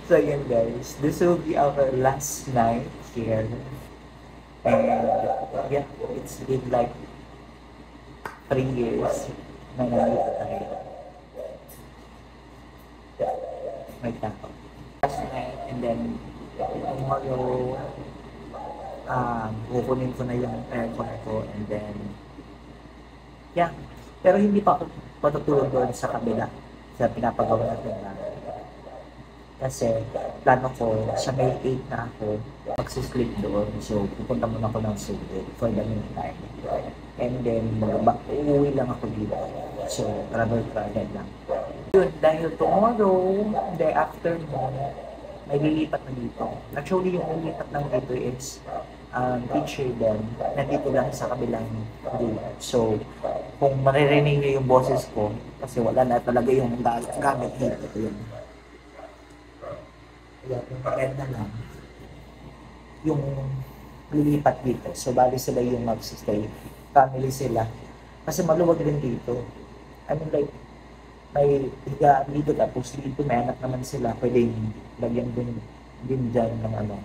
So again guys, this will be our last night here. And yeah, it's been like 3 years na nandito tayo. May tao. Last night and then tomorrow, kukunin ko na yung aircon ko and then yeah. Pero hindi pa ako patutulog doon sa kabila sa pinapagawa natin na kasi plano ko sa May 8 na ako magsisleep doon. So pupunta muna ako ng Subo for the meantime. And then uuwi lang ako dito. So travel lang. Yun, dahil tomorrow, the afternoon, may lilipat na dito. Actually, yung lilipat lang dito is teacher din, nandito lang sa kabilang room. So, kung maririnig niyo yung boses ko, kasi wala na talaga yung gamit dito. Yun. Yung maganda lang, yung lilipat dito. So, bali sila yung mag-stay. Family sila. Kasi maluwag din dito. I mean, like, may higa dito tapos dito may anak naman sila, pwedeng lagyan din dyan ng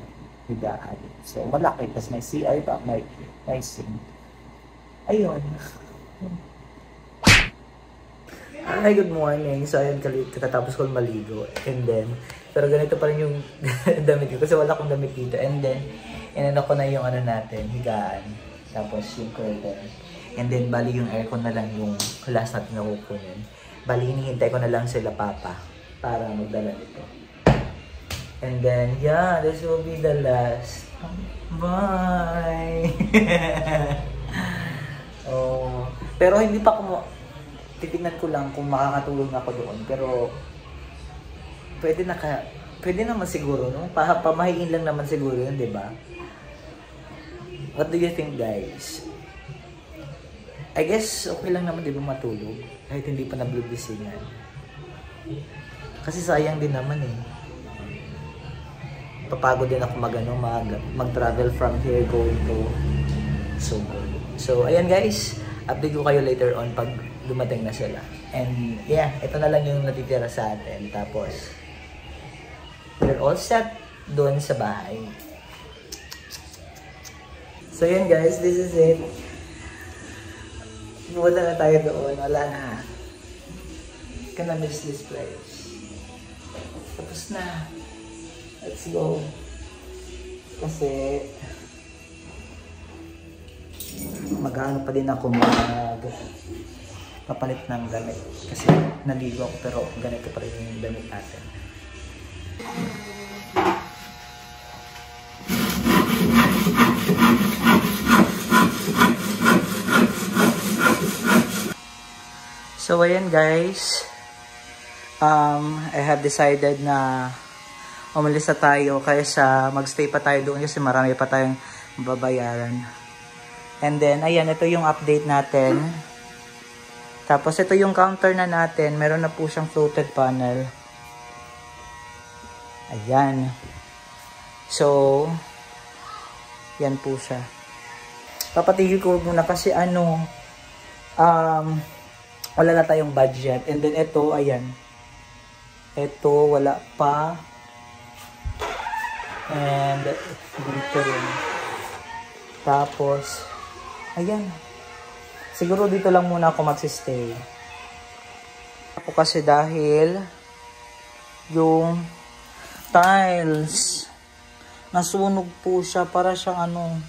higaan. So malaki, tapos may CR pa, may sink. Ayun. Hi, good morning. So ayun, katapos ko maligo. And then, pero ganito pa rin yung damit ko kasi wala akong damit dito. And then, inano ko na yung natin, higaan. Tapos yung curtain. And then, bali yung aircon na lang yung last natin na kukunin. Bali, hinihintay ko na lang sila papa para magdala nito. And then, yeah, this will be the last. Bye! Oh, pero hindi pa ako, titignan ko lang kung makakatulong ako doon. Pero, pwede naman siguro, no? Pamahiin lang naman siguro yun, di ba? What do you think, guys? I guess okay lang naman, di ba, matulog kahit hindi pa nablubisingan. Kasi sayang din naman eh. Papagod din ako mag-travel from here going to Subo. So ayan guys, update ko kayo later on pag dumating na sila. And yeah, ito na lang yung natitira sa atin. Tapos we're all set doon sa bahay. So ayan guys, this is it. Pumunta na tayo doon, wala na. Gonna miss this place. Tapos na. Let's go. Kasi mag-ano pa din ako papalit ng damit. Kasi naligo ako pero ganito pa rin yung damit natin. So ayan guys, I have decided na umalis na tayo kaysa magstay pa tayo doon kasi marami pa tayong babayaran. And then ayan, ito yung update natin. Tapos ito yung counter na natin, meron na po siyang floated panel. Ayan. So, yan po siya. Papatigil ko muna kasi wala na tayong budget. And then ito, ayan. Ito, wala pa. And dito rin. Tapos, ayan. Siguro dito lang muna ako magsistay. Ako kasi dahil yung tiles nasunog po siya para siyang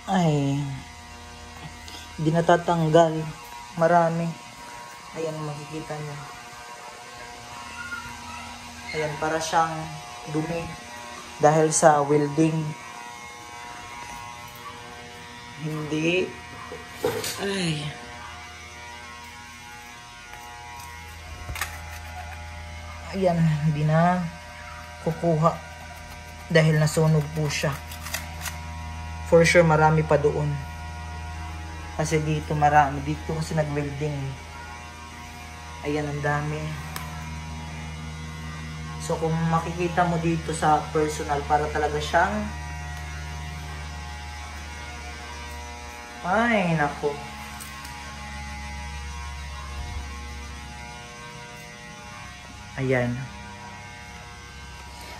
ay hindi natatanggal. Marami. Ayan, makikita nyo. Ayan, para siyang dumi. Dahil sa welding. Hindi. Ay. Ayan, hindi na kukuha. Dahil nasunog po siya. For sure, marami pa doon. Kasi dito marami. Dito kasi nag-welding. Ayan, ang dami. So, kung makikita mo dito sa personal, para talaga siyang ay, nako. Ayan.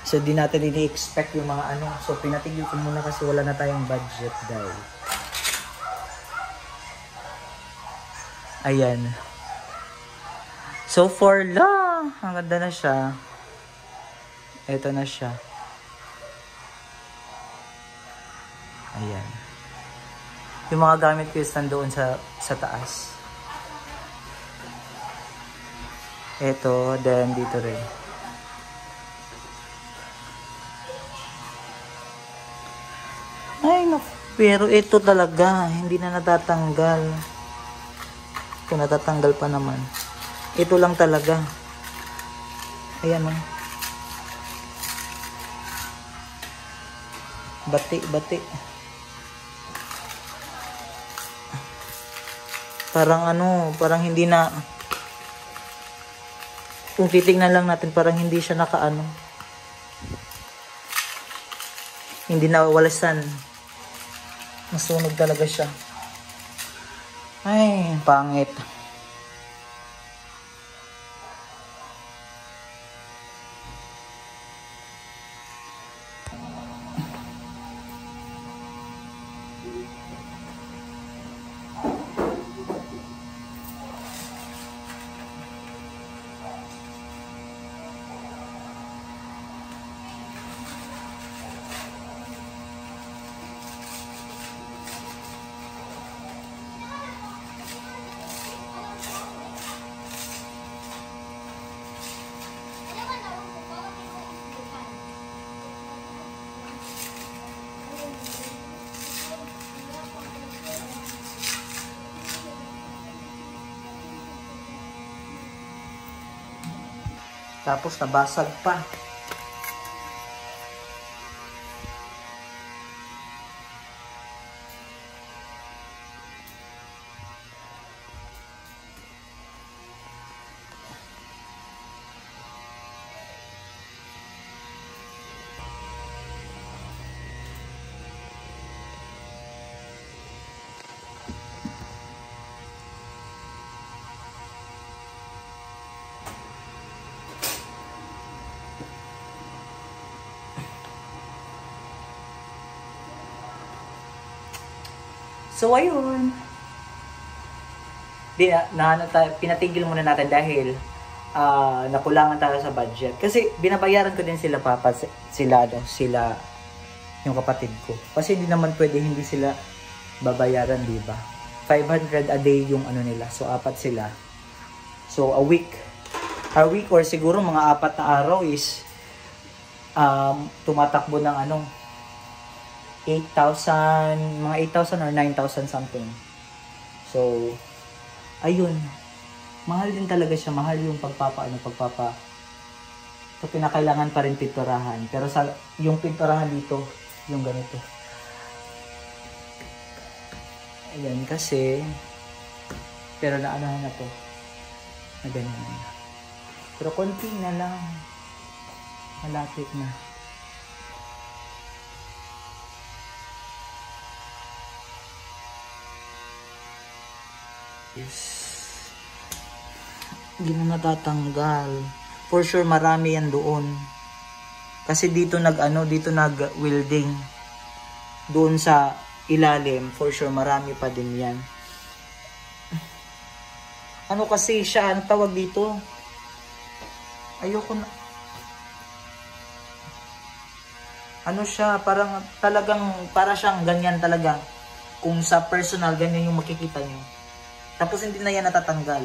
So, di natin ini-expect yung mga ano. So, pinatigil ko muna kasi wala na tayong budget, guys. Ayan. So, for lang. Ang ganda na siya. Ito na siya. Ayan. Yung mga gamit ko is nandoon sa taas. Ito, then dito rin. Ay, no. Pero ito talaga, hindi na natatanggal. Ito natatanggal pa naman. Ito lang talaga. Ayan, oh. Bati. Parang ano, parang hindi na, kung titignan lang natin, parang hindi siya nakaano. Hindi na walasan. Masunog talaga siya. Ay, pangit. Tapos nabasag pa. So, ayun. Pinatigil muna natin dahil nakulangan tayo sa budget. Kasi binabayaran ko din sila sila yung kapatid ko. Kasi hindi naman pwede hindi sila babayaran, di ba? 500 a day yung ano nila. So, 4 sila. So, a week or siguro mga 4 na araw is tumatakbo ng 8,000, mga 8,000 or 9,000 something. So, ayun. Mahal din talaga siya. Mahal yung So, pinakailangan pa rin pinturahan. Pero yung pinturahan dito, yung ganito. Ayan, kasi, pero naanahan na to. Na ganyan. Pero konti na lang. Malapit na. Yes. Hindi na natatanggal. For sure marami yan doon. Kasi dito nag-welding. Doon sa ilalim, for sure marami pa din yan. Ano kasi siya, ano tawag dito? Ayoko na. Ano siya, parang talagang para siyang ganyan talaga. Kung sa personal, ganyan yung makikita nyo. Tapos hindi na yan natatanggal.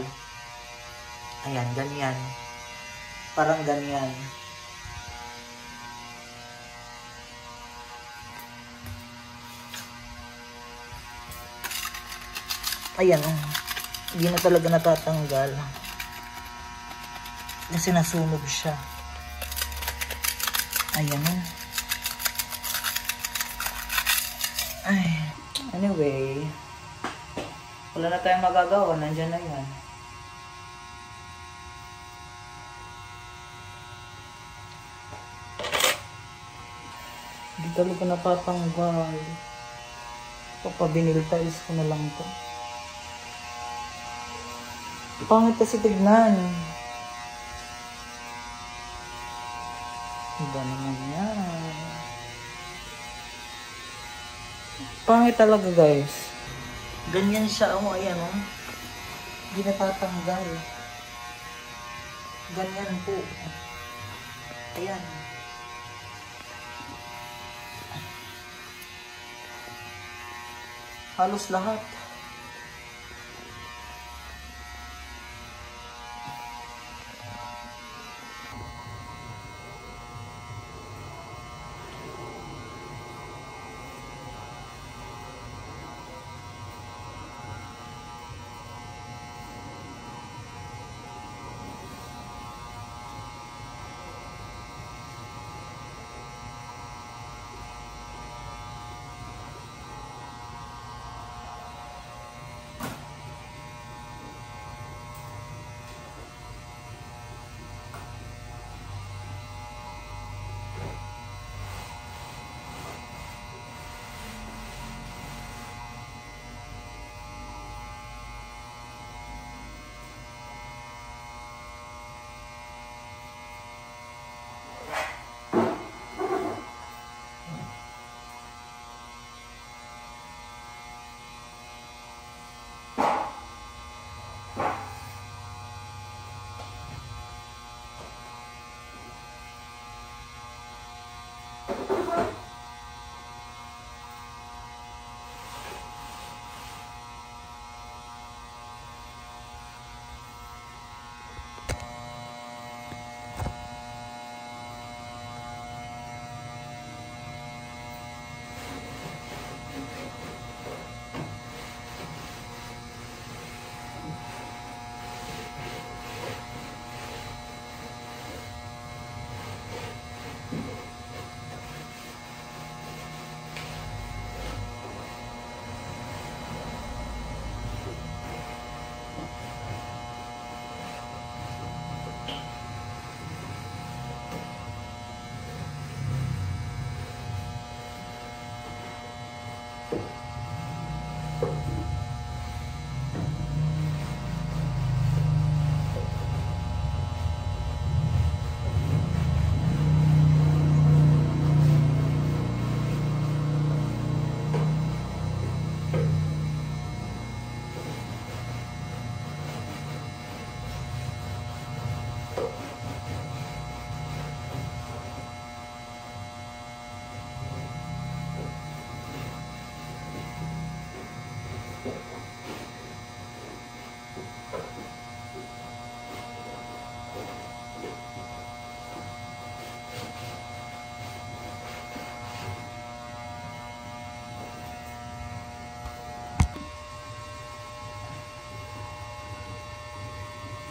Ayan, ganyan. Parang ganyan. Ayan, hindi na talaga natatanggal. Kasi nasunog siya. Ayan. Ay, anyway. Wala na tayong magagawa, nandyan na yan. Hindi talaga natatanggal. Papabinil tiles ko na lang ito. Pangit kasi tignan. Iba naman. pangit talaga guys. Ganyan siya, oh, ayan oh. Hindi natatanggal. Ganyan po. Ayan. Halos lahat.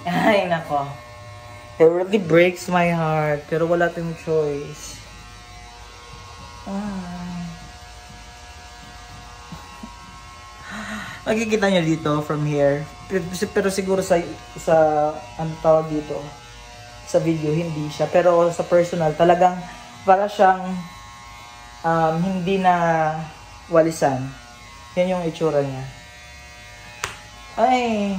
Ay, nako. It really breaks my heart. Pero wala tayong choice. Makikita nyo dito from here. Pero siguro sa ano tawag dito, sa video, hindi siya. Pero sa personal, talagang para siyang hindi na walisan. Yan yung itsura niya. Ay...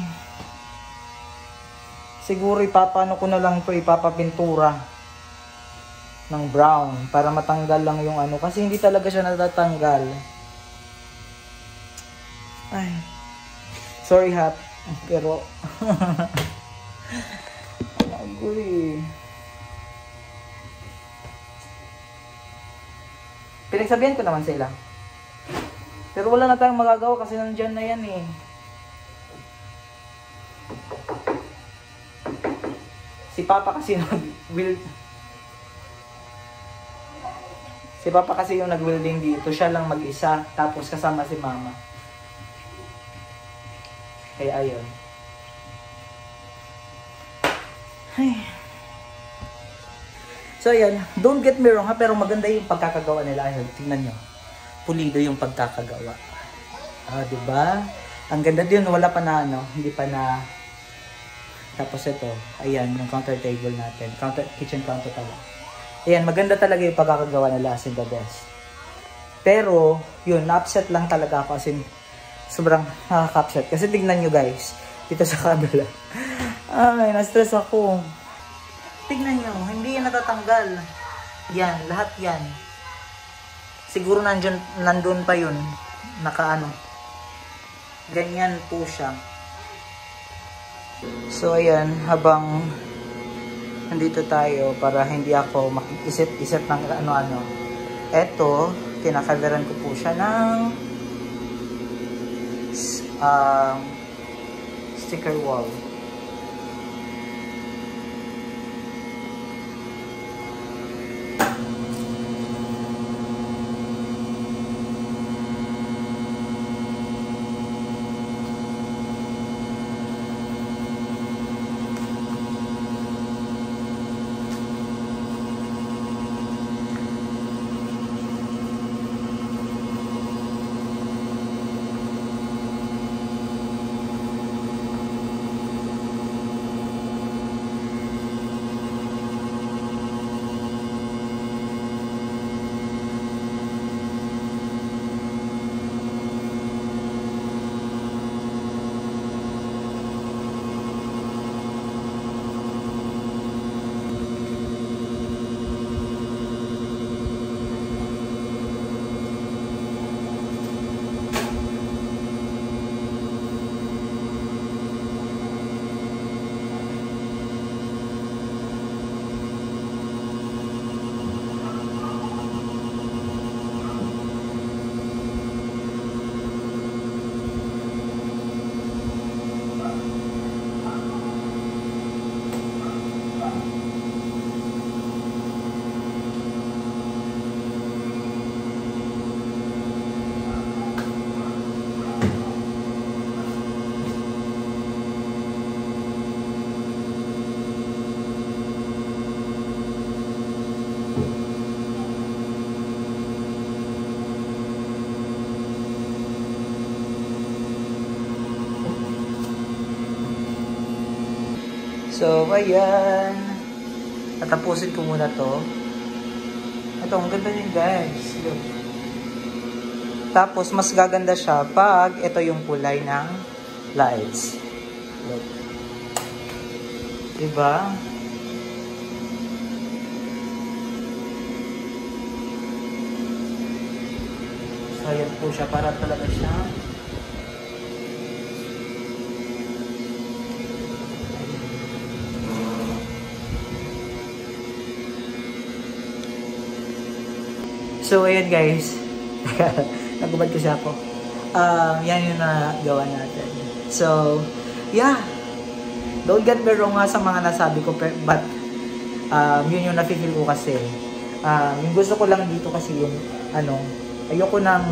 Siguro ipapano ko na lang to, ipapapintura ng brown para matanggal lang yung ano, kasi hindi talaga siya natatanggal. Ay, sorry hat, pero agoy. Pinagsabihan ko naman sila, pero wala na tayong magagawa kasi nandyan na yan eh. Si Papa kasi yung nag-welding dito. Siya lang mag-isa. Tapos kasama si Mama. Kaya ayun. Ay. So ayan. Don't get me wrong ha. Pero maganda yung pagkakagawa nila. Ayun, tingnan nyo. Pulido yung pagkakagawa. Diba? Ang ganda din. Wala pa na ano. Hindi pa na... Tapos ito, ayan, yung counter table natin. Kitchen counter pala. Ayan, maganda talaga yung pagkakagawa nila as in the best. Pero, yun, na-upset lang talaga ako as in, sobrang nakaka-upset. Kasi tignan nyo guys, dito sa kabila. Ay, na-stress ako. Tignan nyo, hindi yan natatanggal. Yan, lahat yan. Siguro nandun pa yun. nakaano. Ganyan po siya. So ayan, habang nandito tayo para hindi ako makikisip-isip ng ano-ano. Eto, kinakaveran ko po siya ng sticker wall. So, ayan. Tatapusin ko muna to. Ito, ang ganda niya guys. Look. Tapos, mas gaganda siya pag ito yung kulay ng lights. Look. Diba? So, ayan po siya. Para talaga siya. So, ayan guys. Nagubad kasi ako. Yan yung nagawa natin. So, yeah. Don't get me wrong nga sa mga nasabi ko. But, yun yung nafe-feel ko kasi. Yung gusto ko lang dito kasi yung, ayoko nang,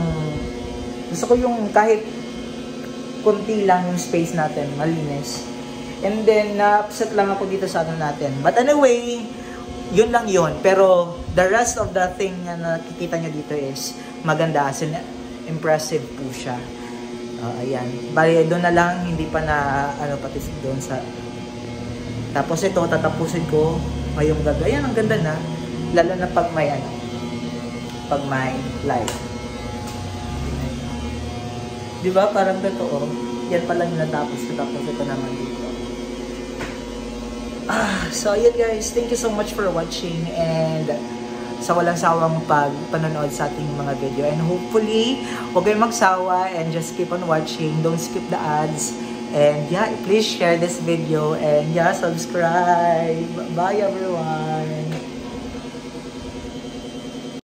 gusto ko yung kahit konti lang yung space natin, malinis. And then, na-upset lang ako dito sa natin. But anyway, yun lang yun. Pero, the rest of the thing na nakikita nyo dito is maganda. As in, impressive po siya. Ayan. Bali, doon na lang. Hindi pa na, pati doon sa... Tapos ito, tatapusin ko ngayong gabi. Ayan, ang ganda na. Lalo na pag may, pag may light. Diba? Parang totoo. Yan pa lang yung natapos ko. Tapos ito naman dito. So, ayan guys. Thank you so much for watching. And sa walang sawang panonood sa ating mga video. And hopefully, huwag kayong magsawa and just keep on watching. Don't skip the ads. And yeah, please share this video. And yeah, subscribe. Bye everyone.